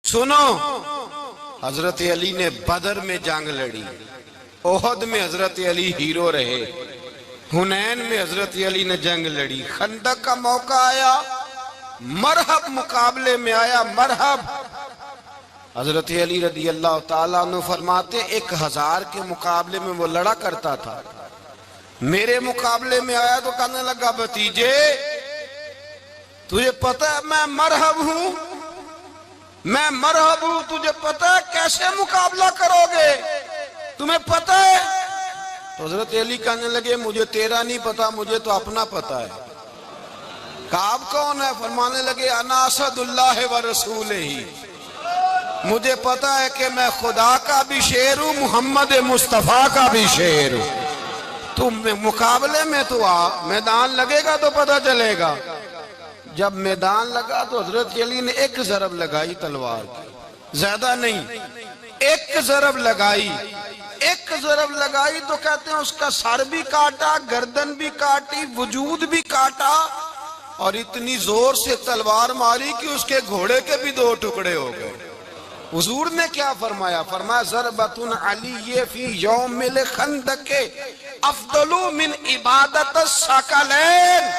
سنو، حضرت علی نے بدر میں جنگ لڑی، احد میں حضرت علی ہیرو رہے، حنین میں حضرت علی نے جنگ لڑی، خندق کا موقع آیا، مرحب مقابلے میں آیا، مرحب۔ حضرت علی رضی اللہ تعالیٰ عنہ فرماتے 1000 کے مقابلے میں وہ لڑا کرتا تھا، میرے مقابلے میں آیا تو کہنے لگا بھتیجے تجھے پتہ ہے میں مرحب ہوں، میں مرحب ہوں، تجھے پتہ ہے کیسے مقابلہ کرو گے، تمہیں پتہ ہے؟ تو حضرت علی کہنے لگے مجھے تیرا نہیں پتا، مجھے تو اپنا پتہ ہے۔ کعب کون ہے؟ فرمانے لگے انا اسد اللہ و رسول ہی، مجھے پتہ ہے کہ میں خدا کا بھی شیر ہوں، محمد مصطفیٰ کا بھی شیر ہوں۔ تم مقابلے میں تو آ، میدان لگے گا تو پتہ چلے گا۔ جب میدان لگا تو حضرت علی نے ایک ضرب لگائی تلوار کی، زیادہ نہیں، ایک ضرب لگائی، ایک ضرب لگائی تو کہتے ہیں اس کا سر بھی کاٹا، گردن بھی کاٹی، وجود بھی کاٹا، اور اتنی زور سے تلوار ماری کہ اس کے گھوڑے کے بھی 2 ٹکڑے ہو گئے۔ حضور نے کیا فرمایا؟ فرمایا ضربۃ علی فی یوم الخندق افضل من عبادت الثقلین۔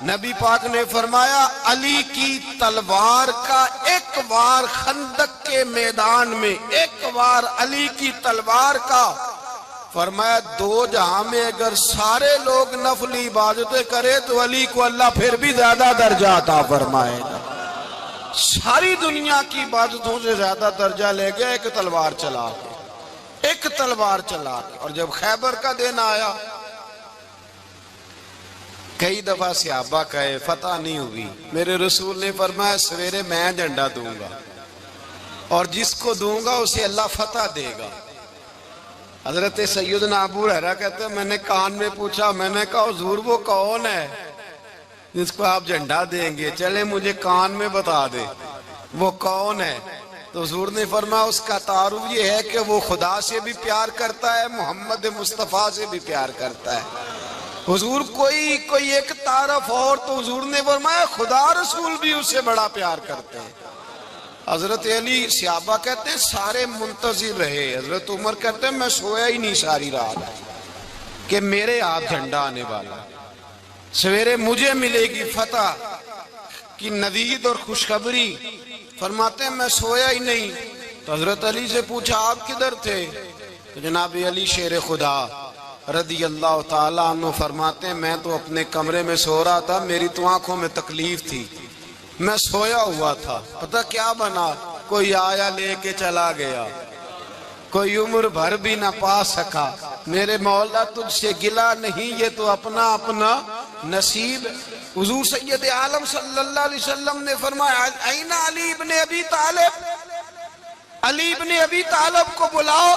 نبی پاک نے فرمایا علی کی تلوار کا ایک وار خندق کے میدان میں، ایک وار علی کی تلوار کا، فرمایا 2 جہاں میں اگر سارے لوگ نفلی عبادتیں کرے تو علی کو اللہ پھر بھی زیادہ درجہ عطا فرمائے گا۔ ساری دنیا کی عبادتوں سے زیادہ درجہ لے گیا ایک تلوار چلا کے، ایک تلوار چلا کے۔ اور جب خیبر کا دن آیا، کئی دفعہ صحابہ کہے فتح نہیں ہوئی، میرے رسول نے فرمایا سویرے میں جھنڈا دوں گا اور جس کو دوں گا اسے اللہ فتح دے گا۔ حضرت سیدنا ابو ہریرہ کہتے ہیں میں نے کان میں پوچھا، میں نے کہا حضور وہ کون ہے جس کو آپ جھنڈا دیں گے؟ چلے مجھے کان میں بتا دے وہ کون ہے۔ تو حضور نے فرمایا اس کا تعارف یہ ہے کہ وہ خدا سے بھی پیار کرتا ہے، محمد مصطفیٰ سے بھی پیار کرتا ہے۔ حضور کوئی ایک تعارف اور، تو حضور نے فرمایا خدا رسول بھی اس سے بڑا پیار کرتے ہیں۔ حضرت علی صحابہ کہتے ہیں سارے منتظر رہے، حضرت عمر کہتے ہیں میں سویا ہی نہیں ساری رات کہ میرے ہاتھ جھنڈا آنے والا، سویرے مجھے ملے گی فتح کی نوید اور خوشخبری۔ فرماتے ہیں میں سویا ہی نہیں۔ تو حضرت علی سے پوچھا آپ کدھر تھے؟ تو جناب علی شیر خدا رضی اللہ تعالیٰ عنہ فرماتے ہیں میں تو اپنے کمرے میں سو رہا تھا، میری تو آنکھوں میں تکلیف تھی، میں سویا ہوا تھا، پتہ کیا بنا؟ کوئی آیا لے کے چلا گیا، کوئی عمر بھر بھی نہ پا سکا۔ میرے مولا تجھ سے گلہ نہیں، یہ تو اپنا اپنا نصیب۔ حضور سید عالم صلی اللہ علیہ وسلم نے فرمایا این علی ابن ابی طالب، علی ابن ابی طالب کو بلاؤ۔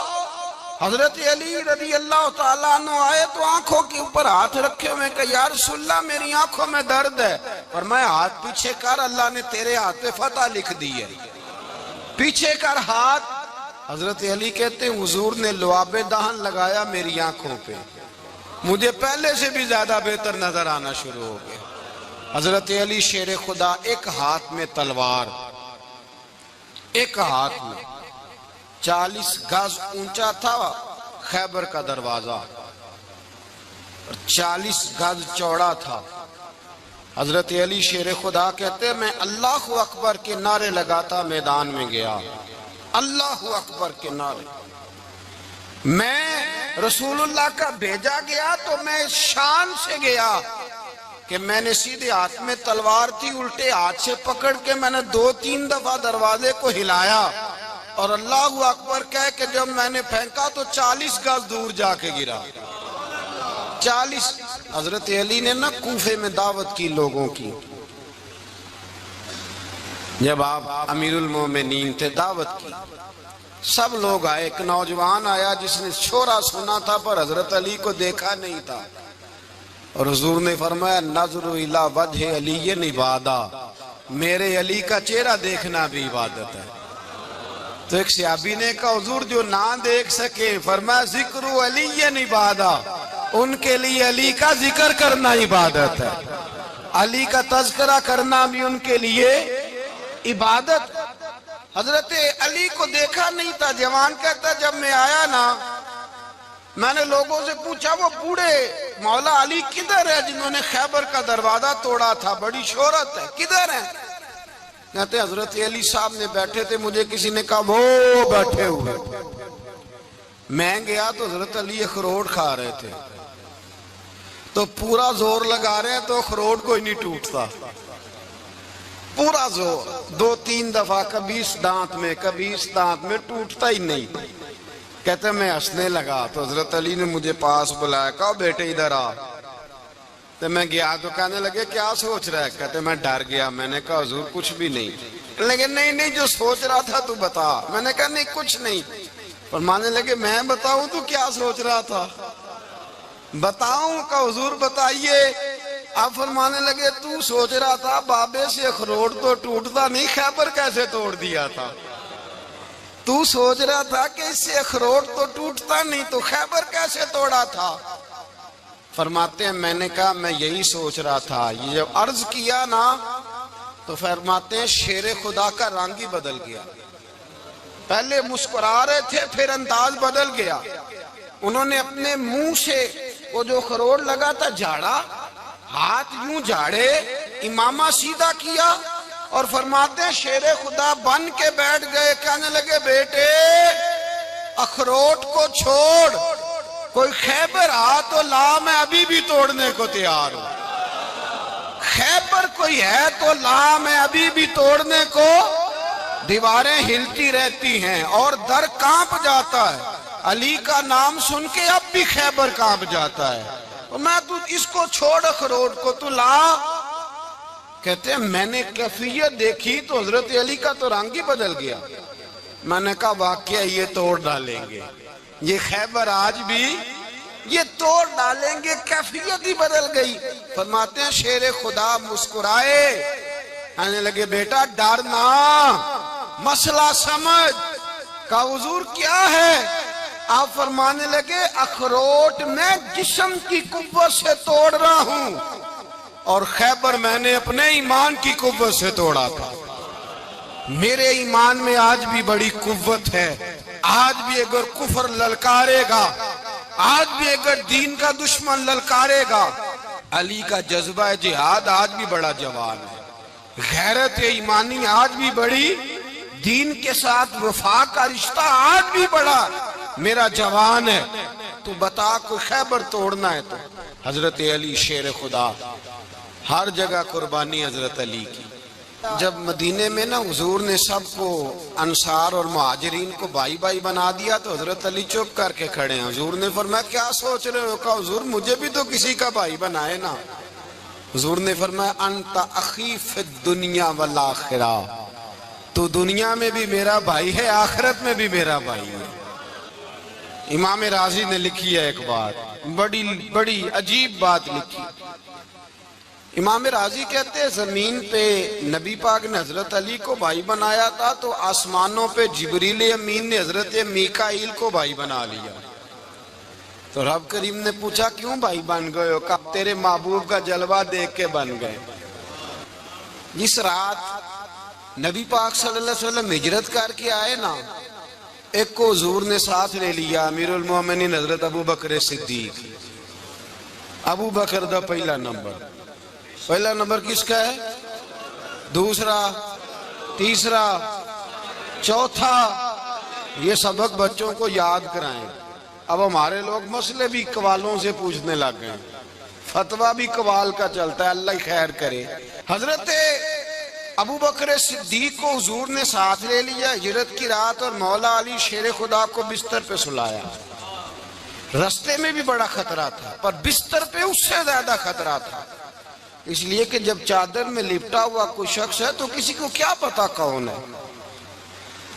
حضرت علی رضی اللہ تعالیٰ عنہ آئے تو آنکھوں کے اوپر ہاتھ رکھے ہوئے کہ یا رسول اللہ میری آنکھوں میں درد ہے۔ فرمایا ہاتھ پیچھے کر، اللہ نے تیرے ہاتھ پہ فتح لکھ دی ہے، پیچھے کر ہاتھ۔ حضرت علی کہتے ہیں حضور نے لعاب دہن لگایا میری آنکھوں پہ، مجھے پہلے سے بھی زیادہ بہتر نظر آنا شروع ہو گیا۔ حضرت علی شیر خدا ایک ہاتھ میں تلوار، ایک ہاتھ میں 40 گز اونچا تھا خیبر کا دروازہ اور 40 گز چوڑا تھا۔ حضرت علی شیر خدا کہتے ہیں میں اللہ اکبر کے نعرے لگاتا میدان میں گیا، اللہ اکبر کے نعرے۔ میں رسول اللہ کا بھیجا گیا تو میں شان سے گیا کہ میں نے سیدھے ہاتھ میں تلوار تھی، الٹے ہاتھ سے پکڑ کے میں نے 2-3 دفعہ دروازے کو ہلایا اور اللہ اکبر کہہ کہ جب میں نے پھینکا تو 40 گز دور جا کے گرا۔ 40۔ حضرت علی نے نا کوفے میں دعوت کی لوگوں کی، جب آپ امیر المومنین تھے دعوت کی، سب لوگ آئے، ایک نوجوان آیا جس نے شورا سنا تھا پر حضرت علی کو دیکھا نہیں تھا، اور حضور نے فرمایا نظر الی وجہ علی عبادہ، میرے علی کا چہرہ دیکھنا بھی عبادت ہے۔ تو ایک صحابی نے کہا حضور جو نہ دیکھ سکے، فرمایا ذکر علی عبادہ، ان کے لیے علی کا ذکر کرنا عبادت ہے، علی کا تذکرہ کرنا بھی ان کے لیے عبادت۔ حضرت علی کو دیکھا نہیں تھا. جوان کہتا جب میں آیا نا میں نے لوگوں سے پوچھا وہ بوڑھے مولا علی کدھر ہے جنہوں نے خیبر کا دروازہ توڑا تھا, بڑی شہرت ہے, کدھر ہیں؟ کہتے حضرت علی صاحب نے بیٹھے تھے, مجھے کسی نے کہا وہ بیٹھے ہوئے. میں گیا تو حضرت علی اخروٹ کھا رہے تھے, تو پورا زور لگا رہے ہیں تو اخروٹ کوئی نہیں ٹوٹتا, پورا زور 2-3 دفعہ, کبھی اس دانت میں کبھی اس دانت میں, ٹوٹتا ہی نہیں. کہتے میں ہنسنے لگا تو حضرت علی نے مجھے پاس بلایا, کہا بیٹے ادھر آ. تو میں گیا تو کہنے لگے کیا سوچ رہا ہے؟ کہتے میں ڈر گیا. میں نے کہا حضور کچھ بھی نہیں. لیکن نہیں جو سوچ رہا تھا تو بتا. میں نے کہا نہیں کچھ نہیں. فرمانے لگے میں بتاؤں تو کیا سوچ رہا تھا؟ بتاؤں؟ کہ حضور بتائیے. اب فرمانے لگے تو سوچ رہا تھا بابے سے اخروٹ تو ٹوٹتا نہیں, خیبر کیسے توڑ دیا تھا؟ تو سوچ رہا تھا کہ اس سے اخروٹ تو ٹوٹتا نہیں تو خیبر کیسے توڑا تھا؟ فرماتے ہیں میں نے کہا میں یہی سوچ رہا تھا. یہ جب عرض کیا نا تو فرماتے ہیں شیر خدا کا رنگ ہی بدل گیا. پہلے مسکرا رہے تھے پھر انداز بدل گیا. انہوں نے اپنے منہ سے وہ جو خروٹ لگا تھا جھاڑا, ہاتھ یوں جھاڑے, امامہ سیدھا کیا اور فرماتے ہیں شیر خدا بن کے بیٹھ گئے. کہنے لگے بیٹے اخروٹ کو چھوڑ, کوئی خیبر آ تو لا, میں ابھی بھی توڑنے کو تیار ہوں. خیبر کوئی ہے تو لا, میں ابھی بھی توڑنے کو. دیواریں ہلتی رہتی ہیں اور در کانپ جاتا ہے. علی کا نام سن کے اب بھی خیبر کانپ جاتا ہے. میں تو اس کو چھوڑ اخروٹ کو تو لا. کہتے ہیں میں نے کیفیت دیکھی تو حضرت علی کا تو رنگ ہی بدل گیا. میں نے کہا واقعہ یہ توڑ ڈالیں گے, یہ خیبر آج بھی یہ توڑ ڈالیں گے, کیفیت ہی بدل گئی. فرماتے ہیں شیر خدا مسکرائے, کہنے لگے بیٹا ڈرنا, مسئلہ سمجھ. کہا حضور کیا ہے؟ آپ فرمانے لگے اخروٹ میں جسم کی قوت سے توڑ رہا ہوں اور خیبر میں نے اپنے ایمان کی قوت سے توڑا تھا. میرے ایمان میں آج بھی بڑی قوت ہے. آج بھی اگر کفر للکارے گا, آج بھی اگر دین کا دشمن للکارے گا, علی کا جذبہ جہاد آج بھی بڑا جوان ہے. غیرت ایمانی آج بھی بڑی, دین کے ساتھ وفا کا رشتہ آج بھی بڑا میرا جوان ہے. تو بتا کوئی خیبر توڑنا ہے تو حضرت علی شیر خدا, ہر جگہ قربانی حضرت علی کی. جب مدینے میں نا حضور نے سب کو انصار اور مہاجرین کو بھائی بھائی بنا دیا تو حضرت علی چپ کر کے کھڑے ہیں. حضور نے فرمایا کیا سوچ رہے ہو؟ کہا حضور مجھے بھی تو کسی کا بھائی بنائے نا. حضور نے فرمایا انت اخی فی الدنیا والآخرہ, تو دنیا میں بھی میرا بھائی ہے, آخرت میں بھی میرا بھائی ہے. امام راضی نے لکھی ہے ایک بات, بڑی عجیب بات لکھی. امام راضی کہتے ہیں زمین پہ نبی پاک نے حضرت علی کو بھائی بنایا تھا تو آسمانوں پہ جبریل امین نے حضرت میکائیل کو بھائی بنا لیا. تو رب کریم نے پوچھا کیوں بھائی بن گئے ہو؟ کہا تیرے محبوب کا جلوہ دیکھ کے بن گئے. جس رات نبی پاک صلی اللہ علیہ وسلم ہجرت کر کے آئے نا, ایک کو حضور نے ساتھ لے لیا, امیر المومنین حضرت ابو بکر صدیق. ابو بکر دا پہلا نمبر کس کا ہے؟ دوسرا, تیسرا, چوتھا. یہ سبق بچوں کو یاد کرائیں. اب ہمارے لوگ مسئلے بھی قوالوں سے پوچھنے لگ گئے, فتویٰ بھی قوال کا چلتا ہے, اللہ خیر کرے. حضرت ابو بکر صدیق کو حضور نے ساتھ لے لیا ہجرت کی رات, اور مولا علی شیر خدا کو بستر پہ سلایا. رستے میں بھی بڑا خطرہ تھا پر بستر پہ اس سے زیادہ خطرہ تھا, اس لیے کہ جب چادر میں لپٹا ہوا کوئی شخص ہے تو کسی کو کیا پتا کون ہے.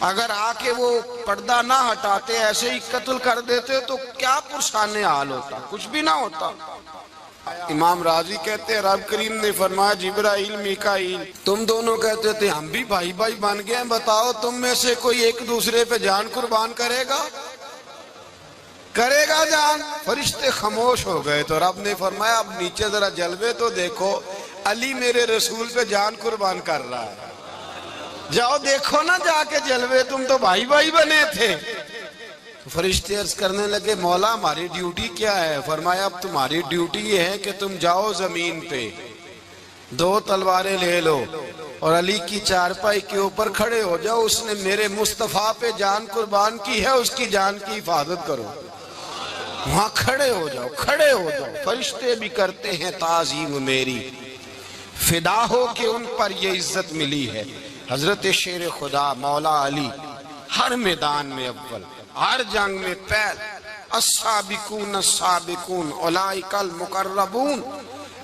اگر آ کے وہ پردہ نہ ہٹاتے ایسے ہی قتل کر دیتے تو کیا پرسان حال ہوتا, کچھ بھی نہ ہوتا. امام راضی کہتے ہیں رب کریم نے فرمایا جبرائیل میکائیل تم دونوں کہتے تھے ہم بھی بھائی بھائی بن گئے ہیں, بتاؤ تم میں سے کوئی ایک دوسرے پہ جان قربان کرے گا جان؟ فرشتے خاموش ہو گئے. تو رب نے فرمایا اب نیچے ذرا جلوے تو دیکھو, علی میرے رسول پہ جان قربان کر رہا ہے. جاؤ دیکھو نا جا کے جلوے، تم تو بھائی بھائی بنے تھے۔ فرشتے عرض کرنے لگے مولا ہماری ڈیوٹی کیا ہے؟ فرمایا اب تمہاری ڈیوٹی یہ ہے کہ تم جاؤ زمین پہ، 2 تلواریں لے لو اور علی کی چارپائی کے اوپر کھڑے ہو جاؤ، اس نے میرے مصطفیٰ پہ جان قربان کی ہے، اس کی جان کی حفاظت کرو۔ وہاں کھڑے ہو جاؤ، کھڑے ہو جاؤ۔ فرشتے بھی کرتے ہیں تعظیم میری، فدا ہو کہ ان پر یہ عزت ملی ہے۔ حضرت شیر خدا مولا علی ہر میدان میں اول، ہر جنگ میں پہل، السابقون السابقون اولئک المقربون۔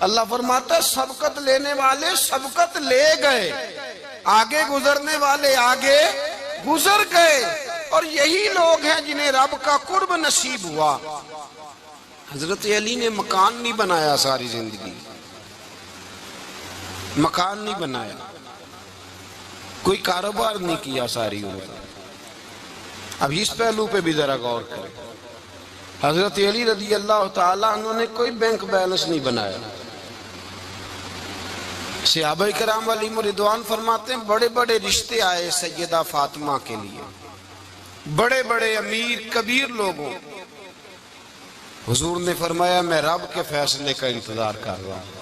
اللہ فرماتا ہے سبقت لینے والے سبقت لے گئے، آگے گزرنے والے آگے گزر گئے، اور یہی لوگ ہیں جنہیں رب کا قرب نصیب ہوا۔ حضرت علی نے مکان نہیں بنایا، ساری زندگی مکان نہیں بنایا، کوئی کاروبار نہیں کیا ساری عمر۔ اب اس پہلو پہ بھی ذرا غور کریں، حضرت علی رضی اللہ تعالیٰ عنہ نے کوئی بینک بیلنس نہیں بنایا۔ صحابہ کرام علیہم رضوان فرماتے ہیں بڑے بڑے رشتے آئے سیدہ فاطمہ کے لیے، بڑے بڑے امیر کبیر لوگوں، حضور نے فرمایا میں رب کے فیصلے کا انتظار کر رہا ہوں۔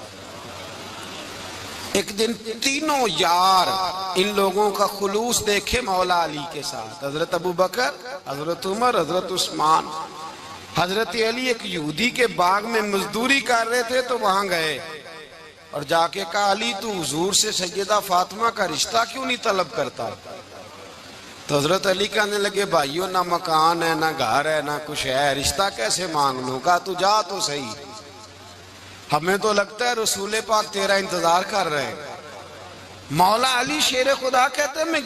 ایک دن تینوں یار ان لوگوں کا خلوص دیکھے مولا علی کے ساتھ، حضرت ابو بکر، حضرت عمر، حضرت عثمان۔ حضرت علی ایک یہودی کے باغ میں مزدوری کر رہے تھے تو وہاں گئے اور جا کے کہا علی تو حضور سے سیدہ فاطمہ کا رشتہ کیوں نہیں طلب کرتا؟ تو حضرت علی کہنے لگے بھائیو نہ مکان ہے نہ گھر ہے نہ کچھ ہے، رشتہ کیسے مانگ لوں؟ کہا تو جا تو صحیح، ہمیں تو لگتا ہے رسول پاک تیرا انتظار کر رہے ہیں۔ مولا علی شیر خدا کہتے ہیں میں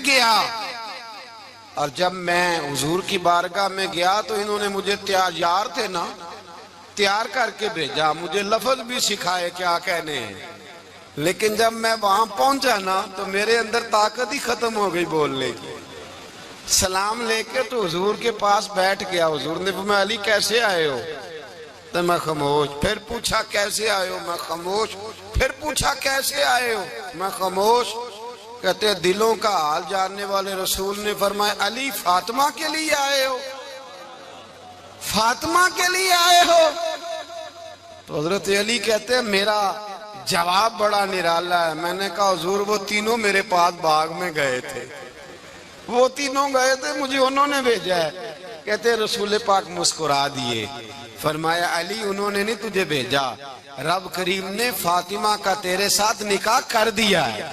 گیا اور جب میں حضور کی بارگاہ میں گیا تو انہوں نے مجھے یار تھے نا، تیار کر کے بھیجا، مجھے لفظ بھی سکھائے کیا کہنے ہیں، لیکن جب میں وہاں پہنچا نا تو میرے اندر طاقت ہی ختم ہو گئی بولنے کی۔ سلام لے کے تو حضور کے پاس بیٹھ گیا، حضور نے فرمایا علی کیسے آئے ہو؟ تو میں خاموش، پھر پوچھا کیسے آئے ہو؟ میں خاموش، پھر پوچھا کیسے آئے ہو؟ میں خاموش۔ کہتے ہیں دلوں کا حال جاننے والے رسول نے فرمایا علی فاطمہ کے لیے آئے ہو؟ فاطمہ کے لیے آئے ہو؟ تو حضرت علی کہتے ہیں میرا جواب بڑا نرالا ہے۔ میں نے کہا حضور وہ تینوں میرے پاس باغ میں گئے تھے، وہ تینوں گئے تھے، مجھے انہوں نے بھیجا ہے۔ کہتے ہیں رسول پاک مسکرا دیے، فرمایا علی انہوں نے نہیں تجھے بھیجا، رب کریم نے فاطمہ کا تیرے ساتھ نکاح کر دیا ہے،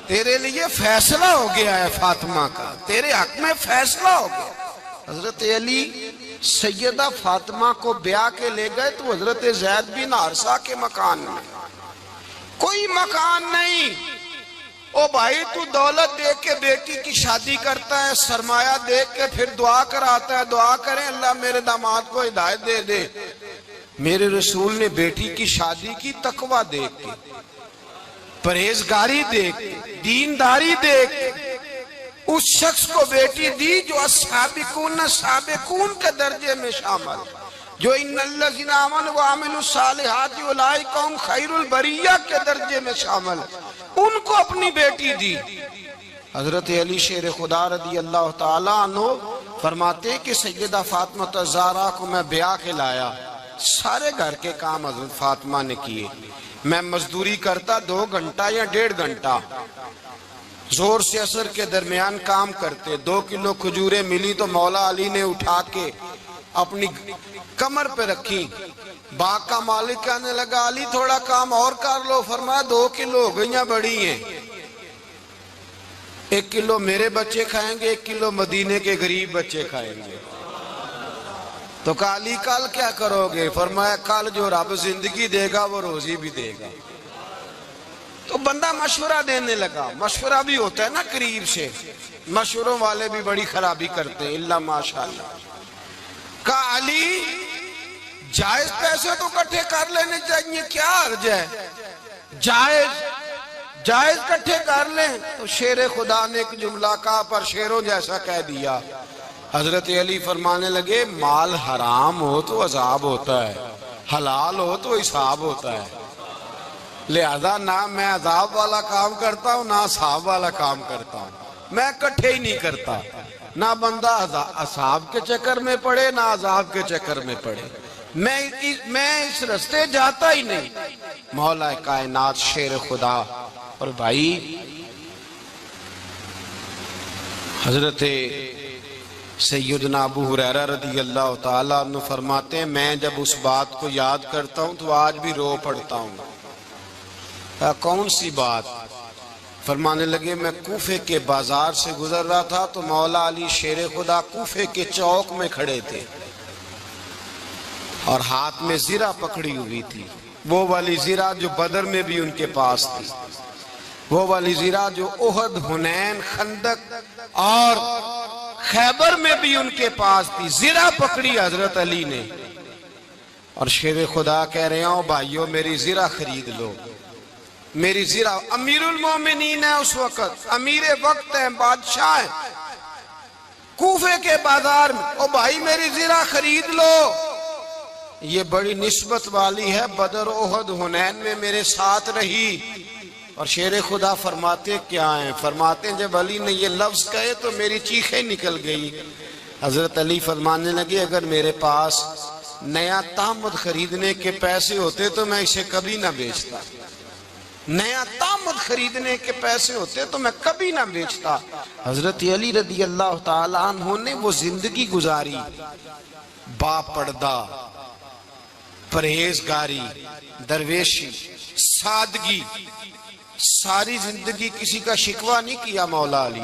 تیرے لیے فیصلہ ہو گیا ہے، فاطمہ کا تیرے حق میں فیصلہ ہو گیا۔ حضرت علی سیدہ فاطمہ کو بیاہ کے لے گئے تو حضرت زید بن حارثہ کے مکان میں، کوئی مکان نہیں۔ او بھائی تو دولت دیکھ کے بیٹی کی شادی کرتا ہے، سرمایہ دیکھ کے پھر دعا کراتا ہے، دعا کریں اللہ میرے داماد کو ہدایت دے دے۔ میرے رسول نے بیٹی کی شادی کی تقوی دیکھ کے، پرہیزگاری دیکھ کے، دینداری دیکھ کے، اس شخص کو بیٹی دی جو السابقون السابقون کے درجے میں شامل، جو ان الذین آمنوا وعملوا الصالحات اولئک هم خیر البریہ کے درجے میں شامل، ان کو اپنی بیٹی دی۔ حضرت علی شیر خدا رضی اللہ تعالیٰ عنہ فرماتے کہ سیدہ فاطمہ الزہرا کو میں بیاہ کے لایا، سارے گھر کے کام حضرت فاطمہ نے کیے، میں مزدوری کرتا 2 گھنٹہ یا 1.5 گھنٹہ، زور سے عصر کے درمیان کام کرتے، 2 کلو کھجوریں ملی تو مولا علی نے اٹھا کے اپنی کمر پہ رکھی۔ باغ کا مالک کہنے لگا علی تھوڑا کام اور کر لو، فرمایا 2 کلو ہو گئیاں بڑی ہیں، 1 کلو میرے بچے کھائیں گے، 1 کلو مدینے کے غریب بچے کھائیں گے۔ تو کہا علی کل کیا کرو گے؟ فرمایا کل جو رب زندگی دے گا وہ روزی بھی دے گا۔ تو بندہ مشورہ دینے لگا، مشورہ بھی ہوتا ہے نا قریب سے، مشوروں والے بھی بڑی خرابی کرتے ہیں اللہ ماشاءاللہ۔ کہا علی جائز پیسے تو کٹھے کر لینے چاہیے، کیا حرج ہے؟ جائز کٹھے کر لیں۔ تو شیر خدا نے ایک جملہ کہا پر شیروں جیسا کہہ دیا۔ حضرت علی فرمانے لگے مال حرام ہو تو عذاب ہوتا ہے، حلال ہو تو حساب ہوتا ہے۔ لہذا نہ میں عذاب والا کام کرتا ہوں نہ اصحاب والا کام کرتا ہوں، میں کٹھے ہی نہیں کرتا، نہ بندہ اصحاب کے چکر میں پڑے نہ عذاب کے چکر میں پڑے، میں اس رستے جاتا ہی نہیں۔ مولا کائنات شیر خدا۔ اور بھائی حضرت سیدنا ابو ہریرہ رضی اللہ تعالیٰ عنہ فرماتے ہیں میں جب اس بات کو یاد کرتا ہوں تو آج بھی رو پڑتا ہوں۔ کون سی بات؟ فرمانے لگے میں کوفے کے بازار سے گزر رہا تھا تو مولا علی شیر خدا کوفے کے چوک میں کھڑے تھے اور ہاتھ میں زرہ پکڑی ہوئی تھی، وہ والی زرہ جو بدر میں بھی ان کے پاس تھی، وہ والی زرہ جو احد، حنین، خندق اور خیبر میں بھی ان کے پاس تھی۔ زرہ پکڑی حضرت علی نے اور شیر خدا کہہ رہے ہیں بھائیو میری زرہ خرید لو، میری زرہ۔ امیر المومنین ہے اس وقت، امیر وقت ہیں، بادشاہ ہیں، کوفے کے بازار میں، بھائی میری زرہ خرید لو، یہ بڑی نسبت والی ہے، بدر، احد، حنین میں میرے ساتھ رہی۔ اور شیر خدا فرماتے کیا ہیں؟ فرماتے ہیں جب علی نے یہ لفظ کہے تو میری چیخیں نکل گئی۔ حضرت علی فرمانے لگے اگر میرے پاس نیا تامد خریدنے کے پیسے ہوتے تو میں اسے کبھی نہ بیچتا، نیا تامد خریدنے کے پیسے ہوتے تو میں کبھی نہ بیچتا۔ حضرت علی رضی اللہ تعالیٰ عنہ نے وہ زندگی گزاری، با پردہ، پرہیزگاری، درویشی، سادگی، ساری زندگی کسی کا شکوہ نہیں کیا مولا علی۔